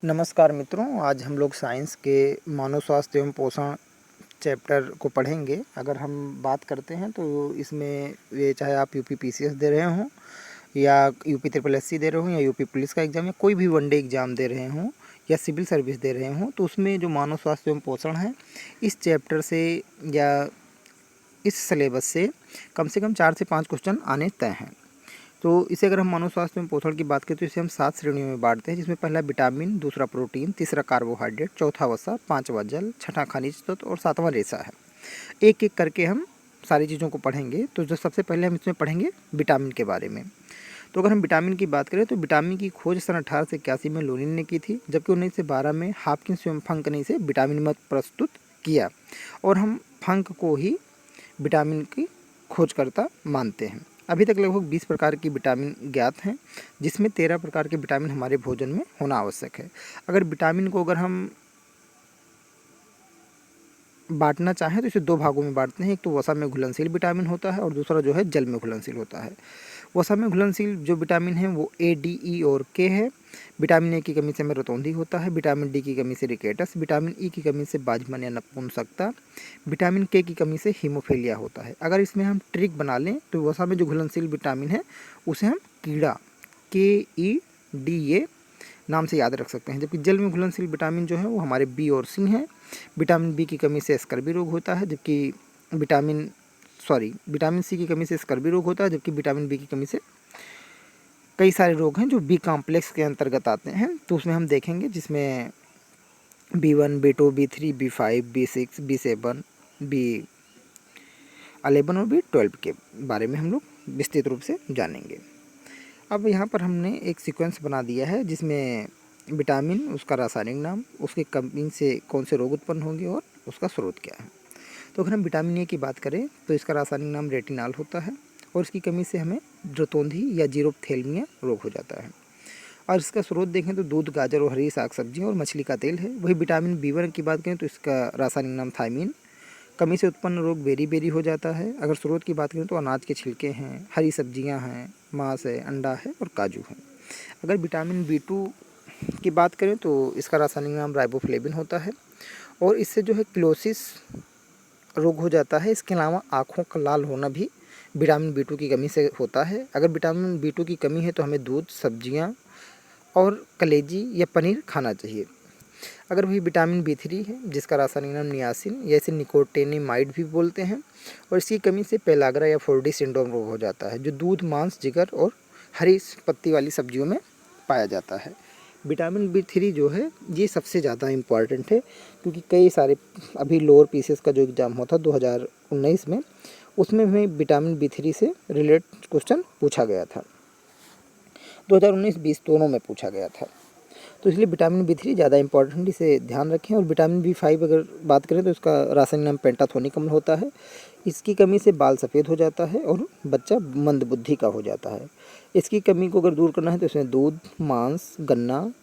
नमस्कार मित्रों, आज हम लोग साइंस के मानव स्वास्थ्य एवं पोषण चैप्टर को पढ़ेंगे। अगर हम बात करते हैं तो इसमें ये चाहे आप यूपी पीसीएस दे रहे हों या यूपी ट्रिपल एससी दे रहे हों या यूपी पुलिस का एग्ज़ाम या कोई भी वनडे एग्ज़ाम दे रहे हों या सिविल सर्विस दे रहे हों, तो उसमें जो मानव स्वास्थ्य एवं पोषण है इस चैप्टर से या इस सिलेबस से कम 4 से 5 क्वेश्चन आने तय हैं। तो इसे अगर हम मानव स्वास्थ्य में पोषण की बात करें तो इसे हम 7 श्रेणियों में बांटते हैं, जिसमें पहला विटामिन, दूसरा प्रोटीन, तीसरा कार्बोहाइड्रेट, चौथा वसा, पांचवा जल, छठा खनिज तत्व और सातवां रेशा है। एक एक करके हम सारी चीज़ों को पढ़ेंगे। तो जो सबसे पहले हम इसमें पढ़ेंगे विटामिन के बारे में। तो अगर हम विटामिन की बात करें तो विटामिन की खोज सन 1881 में लोनिन ने की थी, जबकि 1912 में हॉपकिंस एवं फंक ने इसे विटामिन मत प्रस्तुत किया और हम फंक को ही विटामिन की खोजकर्ता मानते हैं। अभी तक लगभग 20 प्रकार की विटामिन ज्ञात हैं, जिसमें 13 प्रकार के विटामिन हमारे भोजन में होना आवश्यक है। अगर विटामिन को अगर हम बांटना चाहें तो इसे 2 भागों में बांटते हैं। एक तो वसा में घुलनशील विटामिन होता है और दूसरा जो है जल में घुलनशील होता है। वसा में घुलनशील जो विटामिन है वो ए, डी, ई और के है। विटामिन ए की कमी से हमें रतौंधी होता है, विटामिन डी की कमी से रिकेटस, विटामिन ई की कमी से बांझपन या नपुंसकता, विटामिन के की कमी से हीमोफीलिया होता है। अगर इसमें हम ट्रिक बना लें तो वसा में जो घुलनशील विटामिन है उसे हम कीड़ा KEDA नाम से याद रख सकते हैं, जबकि जल में घुलनशील विटामिन जो है वो हमारे बी और सी हैं। विटामिन बी की कमी से स्कर्वी रोग होता है, जबकि विटामिन सी की कमी से स्कर्वी रोग होता है, जबकि विटामिन बी की कमी से कई सारे रोग हैं जो बी कॉम्प्लेक्स के अंतर्गत आते हैं। तो उसमें हम देखेंगे, जिसमें B1, B2, B3, B5, B6, B7, B11 और B12 के बारे में हम लोग विस्तृत रूप से जानेंगे। अब यहाँ पर हमने एक सीक्वेंस बना दिया है, जिसमें विटामिन, उसका रासायनिक नाम, उसकी कमी से कौन से रोग उत्पन्न होंगे और उसका स्रोत क्या है। तो अगर हम विटामिन ए की बात करें तो इसका रासायनिक नाम रेटिनॉल होता है और इसकी कमी से हमें रतौंधी या जीरोप्थेल्मिया रोग हो जाता है। और इसका स्रोत देखें तो दूध, गाजर और हरी साग सब्जियाँ और मछली का तेल है। वही विटामिन B1 की बात करें तो इसका रासायनिक नाम थायमीन, कमी से उत्पन्न रोग बेरी हो जाता है। अगर स्रोत की बात करें तो अनाज के छिलके हैं, हरी सब्जियां हैं, मांस है, अंडा है और काजू है। अगर विटामिन B2 की बात करें तो इसका रासायनिक नाम राइबोफ्लेविन होता है और इससे जो है क्लोसिस रोग हो जाता है। इसके अलावा आँखों का लाल होना भी विटामिन B2 की कमी से होता है। अगर विटामिन B2 की कमी है तो हमें दूध, सब्जियाँ और कलेजी या पनीर खाना चाहिए। अगर वही विटामिन B3 है, जिसका रासायनिक नाम नियासिन या इसे निकोटिनिमाइड भी बोलते हैं, और इसकी कमी से पेलाग्रा या 4D सिंड्रोम रोग हो जाता है, जो दूध, मांस, जिगर और हरी पत्ती वाली सब्जियों में पाया जाता है। विटामिन B3 जो है ये सबसे ज़्यादा इम्पॉर्टेंट है, क्योंकि कई सारे अभी लोअर पीसीएस का जो एग्ज़ाम हुआ था 2019 में, उसमें हमें विटामिन B3 से रिलेटेड क्वेश्चन पूछा गया था। 2019-20 दोनों में पूछा गया था। तो इसलिए विटामिन B3 ज़्यादा इंपॉर्टेंट, इसे ध्यान रखें। और विटामिन B5 अगर बात करें तो इसका रासायनिक नाम पेंटाथोनिक अम्ल होता है। इसकी कमी से बाल सफ़ेद हो जाता है और बच्चा मंदबुद्धि का हो जाता है। इसकी कमी को अगर दूर करना है तो इसमें दूध, मांस, गन्ना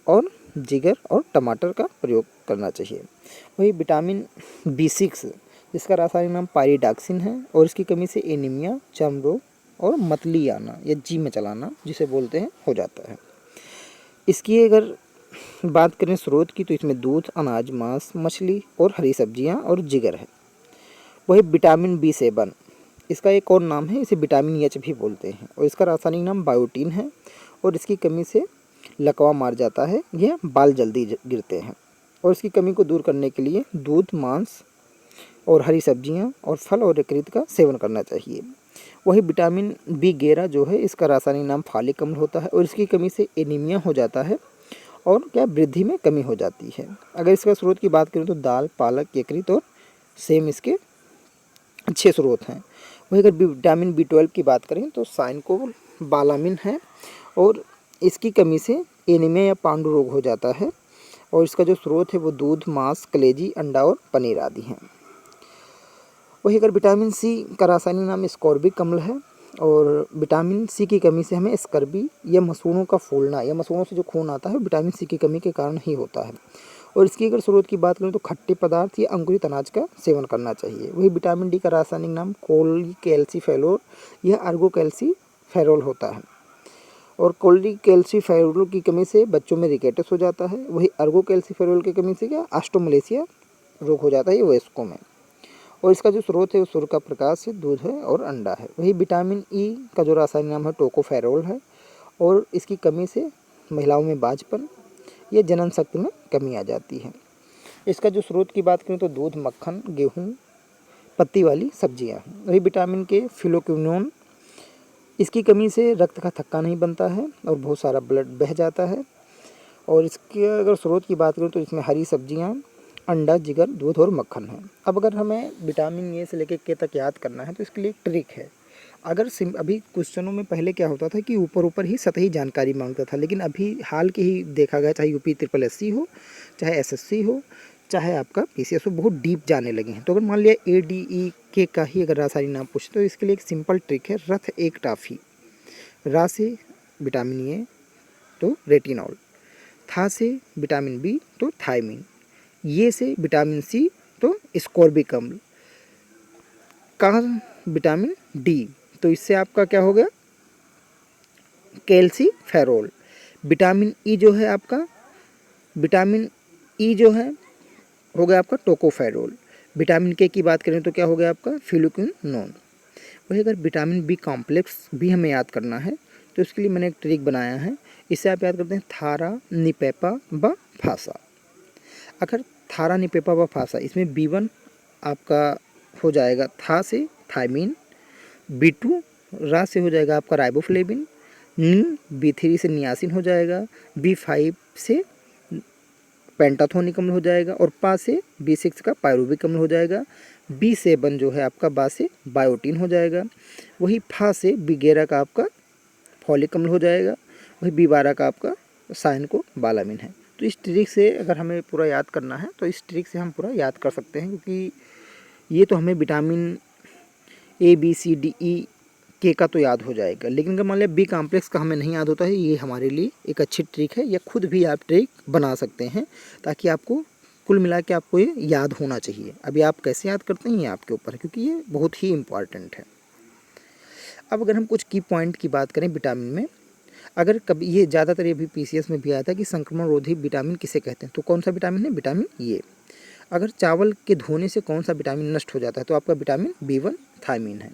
और जिगर और टमाटर का प्रयोग करना चाहिए। वही विटामिन B6, जिसका रासायनिक नाम पायरिडॉक्सिन है और इसकी कमी से एनीमिया, चर्म रोग और मतली आना या जी में चलाना जिसे बोलते हैं हो जाता है। इसकी अगर बात करें स्रोत की तो इसमें दूध, अनाज, मांस, मछली और हरी सब्जियां और जिगर है। वही विटामिन B7, इसका एक और नाम है, इसे विटामिन H भी बोलते हैं और इसका रासायनिक नाम बायोटीन है और इसकी कमी से लकवा मार जाता है, यह बाल जल्दी गिरते हैं। और इसकी कमी को दूर करने के लिए दूध, मांस और हरी सब्जियां और फल और यकृत का सेवन करना चाहिए। वही विटामिन B11 जो है, इसका रासायनिक नाम फालिक अम्ल होता है और इसकी कमी से एनीमिया हो जाता है और वृद्धि में कमी हो जाती है। अगर इसका स्रोत की बात करें तो दाल, पालक, यकृत और सेम इसके अच्छे स्रोत हैं। वही अगर विटामिन B12 की बात करें तो साइनकोबालामिन है और इसकी कमी से एनीमिया या पांडु रोग हो जाता है और इसका जो स्रोत है वो दूध, मांस, कलेजी, अंडा और पनीर आदि हैं। वही अगर विटामिन C का रासायनिक नाम स्कॉर्बिक अम्ल है और विटामिन C की कमी से हमें स्कर्वी या मसूड़ों का फूलना या मसूड़ों से जो खून आता है विटामिन C की कमी के कारण ही होता है। और इसकी अगर स्रोत की बात करें तो खट्टे पदार्थ या अंकुरित अनाज का सेवन करना चाहिए। वही विटामिन D का रासायनिक नाम कोलिकैल्सिफेरोल या आर्गोकैल्सिफेरोल होता है और कोलिकैल्सिफेरॉल की कमी से बच्चों में रिकेटस हो जाता है। वही अर्गोकैल्सिफेरॉल की कमी से क्या ऑस्टियोमलेशिया रोग हो जाता है, ये वयस्कों में। और इसका जो स्रोत है वो सूर्य का प्रकाश है, दूध है और अंडा है। वही विटामिन ई का जो रासायनिक नाम है टोकोफेरोल है, और इसकी कमी से महिलाओं में बाझपन या जनन शक्ति में कमी आ जाती है। इसका जो स्रोत की बात करें तो दूध, मक्खन, गेहूँ, पत्ती वाली सब्जियाँ। वही विटामिन के फिलोक्विनोन, इसकी कमी से रक्त का थक्का नहीं बनता है और बहुत सारा ब्लड बह जाता है। और इसके अगर स्रोत की बात करें तो इसमें हरी सब्जियाँ, अंडा, जिगर, दूध और मक्खन है। अब अगर हमें विटामिन ए से लेकर के तक याद करना है तो इसके लिए एक ट्रिक है। अगर अभी क्वेश्चनों में पहले क्या होता था कि ऊपर ऊपर ही सतही जानकारी मांगता था, लेकिन अभी हाल के ही देखा गया, चाहे यूपी ट्रिपल एससी हो, चाहे एसएससी हो, चाहे आपका पीसीएस हो, बहुत डीप जाने लगे हैं। तो अगर मान लिया एडीई के का ही अगर रासायनिक नाम पूछे तो इसके लिए एक सिंपल ट्रिक है, रथ एक टाफी। रा से विटामिन ए तो रेटिनॉल, था से विटामिन बी तो थायमिन, ये से विटामिन सी तो स्कोर्बिक अम्ल, का विटामिन डी तो इससे आपका क्या हो गया कैल्सीफेरॉल। विटामिन ई जो है आपका, विटामिन ई जो है हो गया आपका टोकोफेरोल। विटामिन के की बात करें तो क्या हो गया आपका फिलुकिनोन। वही अगर विटामिन बी कॉम्प्लेक्स भी हमें याद करना है तो इसके लिए मैंने एक ट्रिक बनाया है। इससे आप याद करते हैं थारा, निपेपा व फासा। अगर थारा, निपेपा व फासा, इसमें B1 आपका हो जाएगा था से थायमीन, B2 रा से हो जाएगा आपका राइबोफ्लेविन, B3 से नियासिन हो जाएगा, B5 से पेंटाथोनिक अम्ल हो जाएगा, और पा से B6 का पायरुविक अम्ल हो जाएगा, B7 जो है आपका बा से बायोटीन हो जाएगा, वही फा से B11 का आपका फॉलिक अम्ल हो जाएगा, वही B12 का आपका साइन को बालामिन है। तो इस ट्रिक से अगर हमें पूरा याद करना है तो इस ट्रिक से हम पूरा याद कर सकते हैं, क्योंकि ये तो हमें vitamin A B C D E K का तो याद हो जाएगा, लेकिन अगर मान लिया बी कॉम्प्लेक्स का हमें नहीं याद होता है, ये हमारे लिए एक अच्छी ट्रिक है, या खुद भी आप ट्रिक बना सकते हैं ताकि आपको कुल मिला के आपको ये याद होना चाहिए। अभी आप कैसे याद करते हैं ये आपके ऊपर है, क्योंकि ये बहुत ही इम्पॉर्टेंट है। अब अगर हम कुछ की पॉइंट की बात करें विटामिन में, अगर कभी ये ज़्यादातर ये भी पीसीएस में भी आया था कि संक्रमण रोधी विटामिन किसे कहते हैं, तो कौन सा विटामिन है, विटामिन ए। अगर चावल के धोने से कौन सा विटामिन नष्ट हो जाता है, तो आपका विटामिन B1 थायमीन है।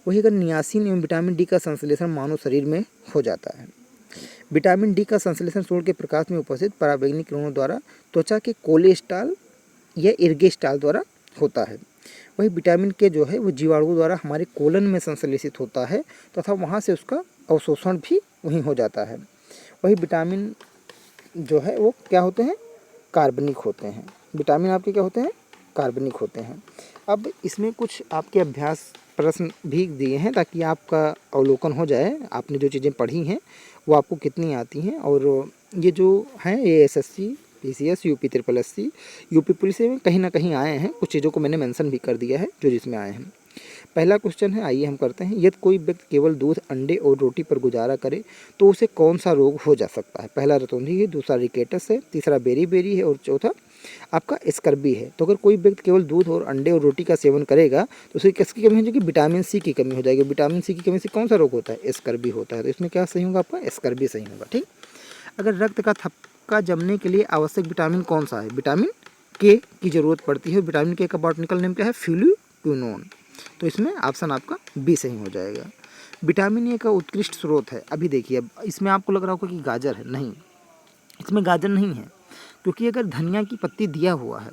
वही अगर नियासिन एवं विटामिन डी का संश्लेषण मानव शरीर में हो जाता है। विटामिन डी का संश्लेषण सूर्य के प्रकाश में उपस्थित पराबैंगनी किरणों द्वारा त्वचा के कोलेस्ट्रॉल या इर्गेस्ट्रॉल द्वारा होता है। वही विटामिन के जो है वो जीवाणु द्वारा हमारे कोलन में संश्लेषित होता है तथा वहाँ से उसका अवशोषण भी वहीं हो जाता है। वही विटामिन जो है वो क्या होते हैं, कार्बनिक होते हैं। विटामिन आपके क्या होते हैं, कार्बनिक होते हैं। अब इसमें कुछ आपके अभ्यास प्रश्न भी दिए हैं ताकि आपका अवलोकन हो जाए, आपने जो चीज़ें पढ़ी हैं वो आपको कितनी आती हैं। और ये जो हैं ये SSC, PCS, UP triple SC, UP police में कहीं ना कहीं आए हैं। कुछ चीज़ों को मैंने मेंशन भी कर दिया है जो जिसमें आए हैं। पहला क्वेश्चन है, आइए हम करते हैं। यदि कोई व्यक्ति केवल दूध, अंडे और रोटी पर गुजारा करे तो उसे कौन सा रोग हो जा सकता है। पहला रतौंधी है, दूसरा रिकेटस है, तीसरा बेरी है और चौथा आपका स्कर्बी है। तो अगर कोई व्यक्ति केवल दूध और अंडे और रोटी का सेवन करेगा तो उसे किसकी कमी हो जाएगी, विटामिन सी की कमी हो जाएगी। विटामिन सी की कमी से कौन सा रोग होता है, स्कर्बी होता है। तो इसमें क्या सही होगा, आपका स्कर्बी सही होगा। ठीक। अगर रक्त का थक्का जमने के लिए आवश्यक विटामिन कौन सा है, विटामिन के की जरूरत पड़ती है। विटामिन के का बॉटनिकल नेम क्या है, फ्लूक्विनोन। तो इसमें ऑप्शन आपका बी सही हो जाएगा। विटामिन ए का उत्कृष्ट स्रोत है। अभी देखिए, अब इसमें आपको लग रहा होगा कि गाजर है, नहीं, इसमें गाजर नहीं है, क्योंकि अगर धनिया की पत्ती दिया हुआ है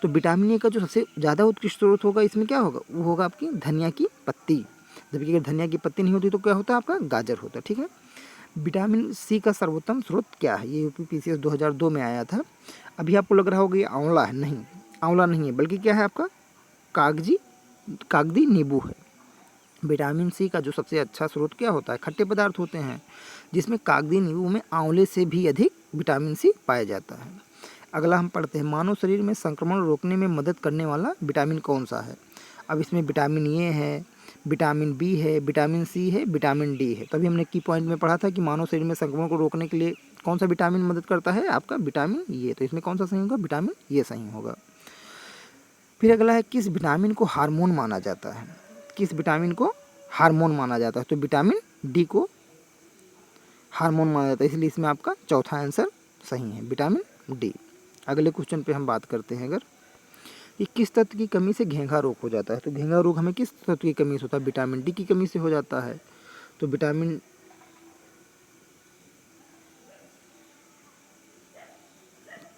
तो विटामिन ए का जो सबसे ज़्यादा उत्कृष्ट स्रोत होगा इसमें क्या होगा, वो होगा आपकी धनिया की पत्ती। जबकि अगर धनिया की पत्ती नहीं होती तो क्या होता है, आपका गाजर होता है। ठीक है। विटामिन सी का सर्वोत्तम स्रोत क्या है, ये यूपी पीसीएस 2002 में आया था। अभी आपको लग रहा होगा ये आंवला है, नहीं, आंवला नहीं है, बल्कि क्या है आपका कागजी नींबू है। विटामिन सी का जो सबसे अच्छा स्रोत क्या होता है, खट्टे पदार्थ होते हैं, जिसमें कागजी नींबू में आंवले से भी अधिक विटामिन सी पाया जाता है। अगला हम पढ़ते हैं, मानव शरीर में संक्रमण रोकने में मदद करने वाला विटामिन कौन सा है। अब इसमें विटामिन ए है, विटामिन बी है, विटामिन सी है, विटामिन डी है। तभी हमने की पॉइंट में पढ़ा था कि मानव शरीर में संक्रमण को रोकने के लिए कौन सा विटामिन मदद करता है, आपका विटामिन ए। तो इसमें कौन सा सही होगा, विटामिन ए सही होगा। फिर अगला है, किस विटामिन को हार्मोन माना जाता है, किस विटामिन को हार्मोन माना जाता है। तो विटामिन डी को हार्मोन माना जाता है, इसलिए इसमें आपका चौथा आंसर सही है, विटामिन डी। अगले क्वेश्चन पे हम बात करते हैं अगर कि किस तत्व की कमी से घेंघा रोग हो जाता है। तो घेंघा रोग हमें किस तत्व की कमी से होता है? विटामिन डी की कमी से हो जाता है। तो विटामिन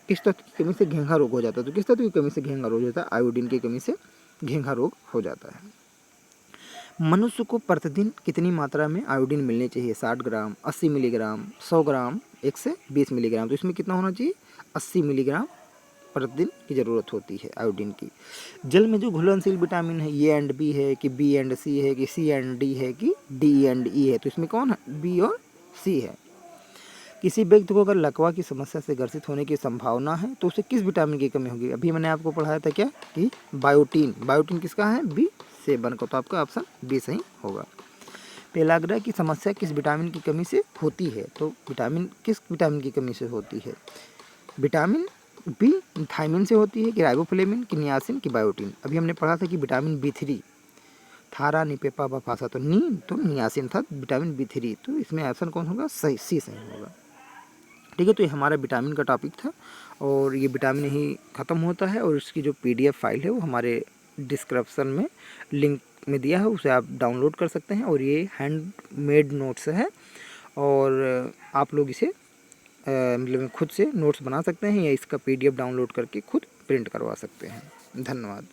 किस तत्व की कमी से घेंघा रोग हो जाता है? तो किस तत्व की कमी से घेंघा रोग हो जाता है? आयोडीन की कमी से घेंघा रोग हो जाता है। मनुष्य को प्रतिदिन कितनी मात्रा में आयोडीन मिलनी चाहिए? 60 ग्राम, 80 मिलीग्राम, 100 ग्राम, 120 मिलीग्राम। तो इसमें कितना होना चाहिए? 80 मिलीग्राम प्रतिदिन की ज़रूरत होती है आयोडीन की। जल में जो घुलनशील विटामिन है, ए एंड बी है कि बी एंड सी है कि सी एंड डी है कि डी एंड ई है? तो इसमें कौन है? बी और सी है। किसी व्यक्ति को अगर लकवा की समस्या से ग्रसित होने की संभावना है तो उसे किस विटामिन की कमी होगी? अभी मैंने आपको पढ़ाया था क्या कि बायोटीन। बायोटीन किसका है? B7 का। तो आपका ऑप्शन बी सही होगा। पेलाग्रा की समस्या किस विटामिन की कमी से होती है? तो किस विटामिन की कमी से होती है? विटामिन बी थायमिन से होती है कि राइबोफ्लेविन कि नियासिन कि बायोटीन? अभी हमने पढ़ा था कि विटामिन B3 थारा निपेपा बफासा, तो नियासिन था विटामिन B3। तो इसमें ऑप्शन कौन होगा? सही, सी सही होगा। ठीक है, तो ये हमारा विटामिन का टॉपिक था और ये विटामिन ही ख़त्म होता है। और इसकी जो PDF फाइल है वो हमारे डिस्क्रिप्शन में लिंक में दिया है, उसे आप डाउनलोड कर सकते हैं। और ये हैंडमेड नोट्स है और आप लोग इसे मतलब खुद से नोट्स बना सकते हैं या इसका PDF डाउनलोड करके खुद प्रिंट करवा सकते हैं। धन्यवाद।